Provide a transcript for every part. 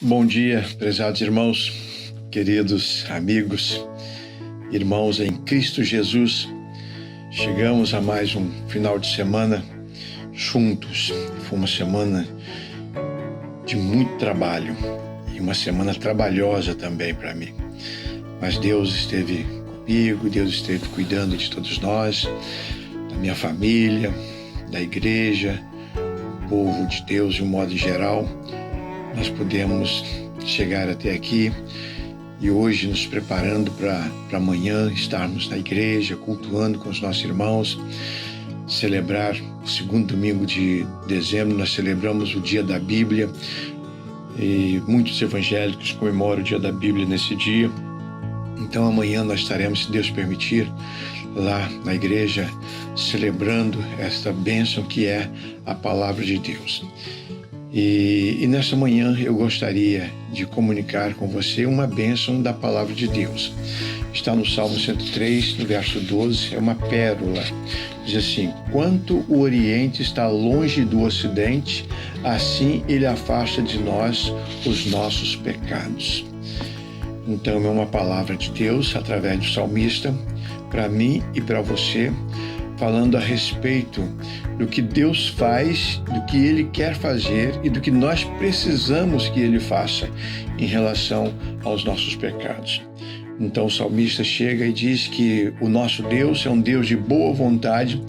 Bom dia, prezados irmãos, queridos amigos, irmãos em Cristo Jesus. Chegamos a mais um final de semana juntos. Foi uma semana de muito trabalho e uma semana trabalhosa também para mim. Mas Deus esteve comigo, Deus esteve cuidando de todos nós, da minha família, da igreja, do povo de Deus de um modo geral. Nós podemos chegar até aqui e hoje nos preparando para amanhã estarmos na igreja, cultuando com os nossos irmãos, celebrar o segundo domingo de dezembro. Nós celebramos o dia da Bíblia e muitos evangélicos comemoram o dia da Bíblia nesse dia. Então amanhã nós estaremos, se Deus permitir, lá na igreja, celebrando esta bênção que é a palavra de Deus. E nessa manhã eu gostaria de comunicar com você uma bênção da palavra de Deus. Está no Salmo 103, no verso 12, é uma pérola. Diz assim: quanto o Oriente está longe do Ocidente, assim ele afasta de nós os nossos pecados. Então é uma palavra de Deus, através do salmista, para mim e para você, falando a respeito do que Deus faz, do que Ele quer fazer e do que nós precisamos que Ele faça em relação aos nossos pecados. Então o salmista chega e diz que o nosso Deus é um Deus de boa vontade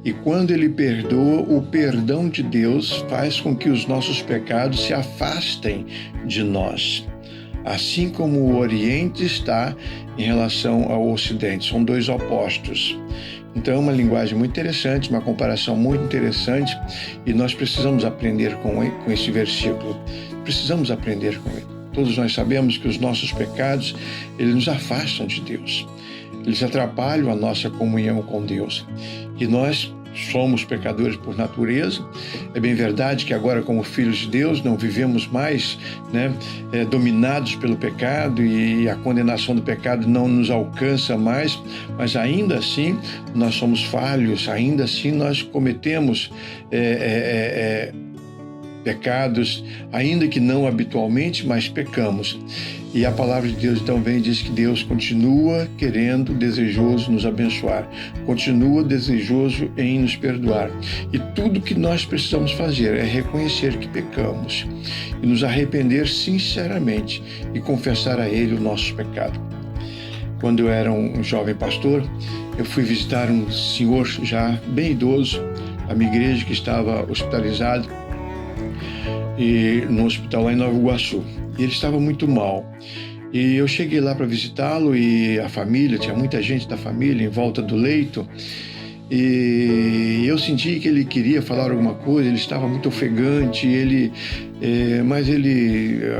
e quando Ele perdoa, o perdão de Deus faz com que os nossos pecados se afastem de nós. Assim como o Oriente está em relação ao Ocidente. São dois opostos. Então é uma linguagem muito interessante, uma comparação muito interessante, e nós precisamos aprender com esse versículo. Precisamos aprender com ele. Todos nós sabemos que os nossos pecados, eles nos afastam de Deus. Eles atrapalham a nossa comunhão com Deus. E nós somos pecadores por natureza. É bem verdade que agora, como filhos de Deus, não vivemos mais dominados pelo pecado e a condenação do pecado não nos alcança mais, mas ainda assim nós somos falhos, ainda assim nós cometemos pecados, ainda que não habitualmente, mas pecamos. E a palavra de Deus então vem e diz que Deus continua querendo, desejoso nos abençoar, continua desejoso em nos perdoar. E tudo que nós precisamos fazer é reconhecer que pecamos e nos arrepender sinceramente e confessar a Ele o nosso pecado. Quando eu era um jovem pastor, eu fui visitar um senhor já bem idoso, a minha igreja, que estava hospitalizado e no hospital lá em Nova Iguaçu. E ele estava muito mal. E eu cheguei lá para visitá-lo e a família, tinha muita gente da família em volta do leito. E eu senti que ele queria falar alguma coisa, ele estava muito ofegante, mas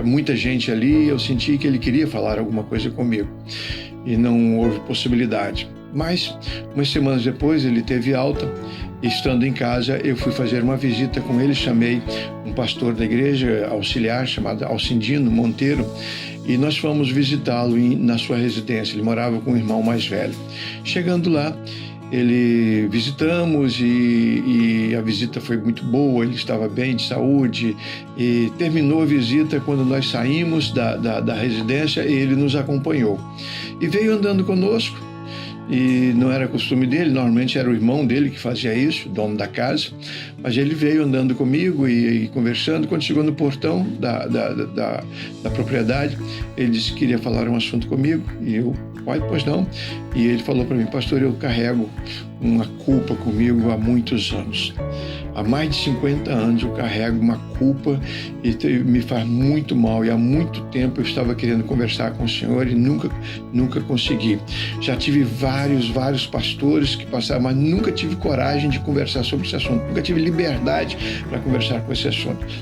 muita gente ali, eu senti que ele queria falar alguma coisa comigo. E não houve possibilidade. Mas, umas semanas depois, ele teve alta. Estando em casa, eu fui fazer uma visita com ele, chamei um pastor da igreja auxiliar, chamado Alcindino Monteiro, e nós fomos visitá-lo na sua residência. Ele morava com um irmão mais velho. Chegando lá, visitamos e a visita foi muito boa, ele estava bem de saúde, e terminou a visita. Quando nós saímos da residência, ele nos acompanhou e veio andando conosco. E não era costume dele, normalmente era o irmão dele que fazia isso, dono da casa, mas ele veio andando comigo e conversando. Quando chegou no portão da propriedade, ele disse que queria falar um assunto comigo, e eu, pois não. E ele falou para mim: pastor, eu carrego uma culpa comigo há muitos anos. Há mais de 50 anos eu carrego uma culpa e me faz muito mal. E há muito tempo eu estava querendo conversar com o senhor e nunca consegui. Já tive vários pastores que passaram, mas nunca tive coragem de conversar sobre esse assunto. Nunca tive liberdade para conversar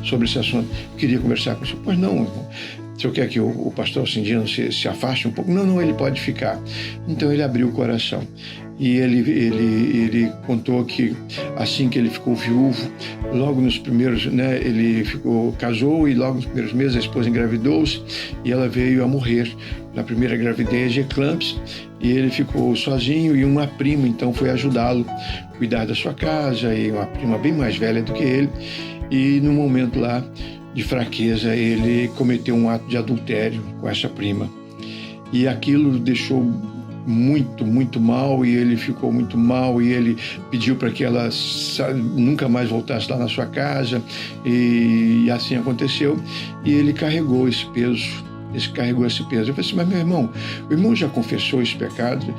sobre esse assunto. Eu queria conversar com o senhor. Pois não, irmão. O senhor quer que o pastor Alcindino se afaste um pouco? Não, ele pode ficar. Então ele abriu o coração. e ele contou que assim que ele ficou viúvo, logo nos primeiros, né, ele casou e logo nos primeiros meses a esposa engravidou-se e ela veio a morrer na primeira gravidez de eclâmpsia, e ele ficou sozinho e uma prima então foi ajudá-lo a cuidar da sua casa, e uma prima bem mais velha do que ele, e num momento lá de fraqueza ele cometeu um ato de adultério com essa prima, e aquilo deixou muito mal, e ele ficou muito mal, e ele pediu para que ela nunca mais voltasse lá na sua casa, e assim aconteceu, e ele carregou esse peso. Eu falei assim, mas meu irmão, o irmão já confessou esse pecado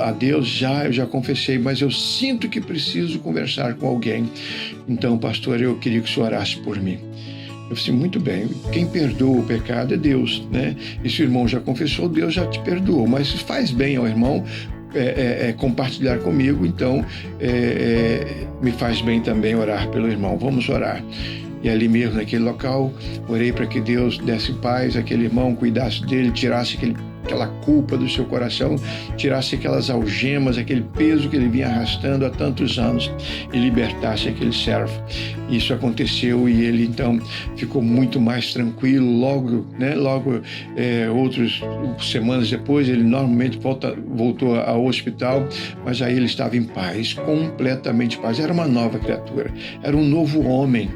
a Deus? Eu já confessei, mas eu sinto que preciso conversar com alguém. Então, pastor, eu queria que o senhor orasse por mim. Eu falei assim, muito bem, quem perdoa o pecado é Deus, né? E se o irmão já confessou, Deus já te perdoou, mas faz bem ao irmão compartilhar comigo, então me faz bem também orar pelo irmão. Vamos orar. E ali mesmo, naquele local, orei para que Deus desse paz àquele irmão, cuidasse dele, tirasse aquela culpa do seu coração, tirasse aquelas algemas, aquele peso que ele vinha arrastando há tantos anos e libertasse aquele servo. Isso aconteceu e ele então ficou muito mais tranquilo. Logo, outras semanas depois, ele normalmente voltou ao hospital, mas aí ele estava em paz, completamente em paz. Era uma nova criatura, era um novo homem.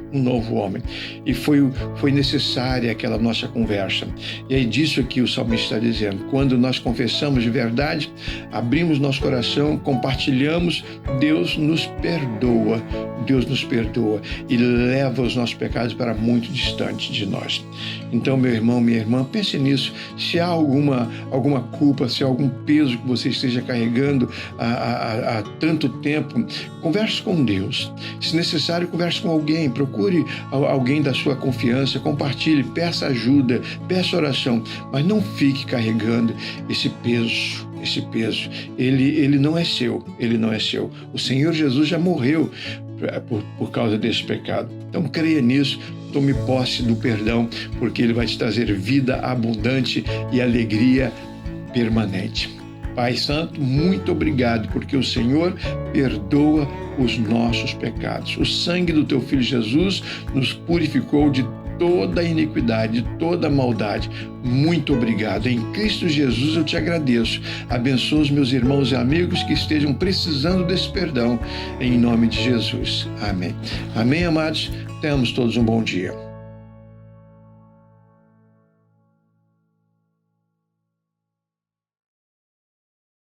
E foi necessária aquela nossa conversa. E é disso que o salmista está dizendo. Quando nós confessamos de verdade, abrimos nosso coração, compartilhamos, Deus nos perdoa e leva os nossos pecados para muito distante de nós. Então, meu irmão, minha irmã, pense nisso. Se há alguma culpa, se há algum peso que você esteja carregando há tanto tempo, converse com Deus. Se necessário, converse com alguém, procure alguém da sua confiança, compartilhe, peça ajuda, peça oração, mas não fique carregando esse peso. Ele não é seu. O Senhor Jesus já morreu por causa desse pecado. Então creia nisso, tome posse do perdão, porque ele vai te trazer vida abundante e alegria permanente. Pai Santo, muito obrigado, porque o Senhor perdoa os nossos pecados. O sangue do teu Filho Jesus nos purificou de toda a iniquidade, de toda a maldade. Muito obrigado. Em Cristo Jesus eu te agradeço. Abençoa os meus irmãos e amigos que estejam precisando desse perdão. Em nome de Jesus. Amém. Amém, amados. Tenhamos todos um bom dia.